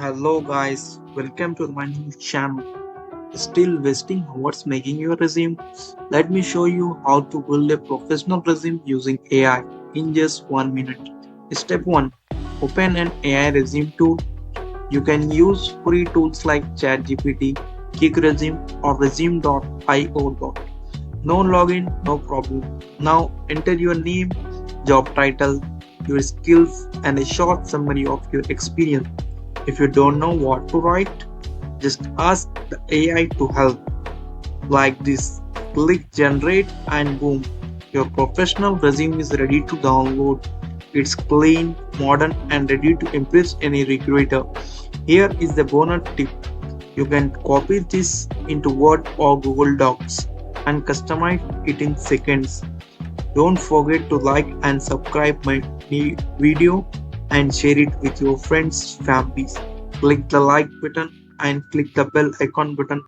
Hello guys, welcome to my new channel. Still wasting hours making your resume? Let me show you how to build a professional resume using AI in just 1 minute. Step 1. Open an AI resume tool. You can use free tools like ChatGPT, Resume, or Resume.io. No login, no problem. Now enter your name, job title, your skills, and a short summary of your experience. If you don't know what to write, just ask the AI to help. Like this, click generate and boom, your professional resume is ready to download. It's clean, modern, and ready to impress any recruiter. Here is the bonus tip. You can copy this into Word or Google Docs and customize it in seconds. Don't forget to like and subscribe my video and share it with your friends, families. Click the like button and click the bell icon button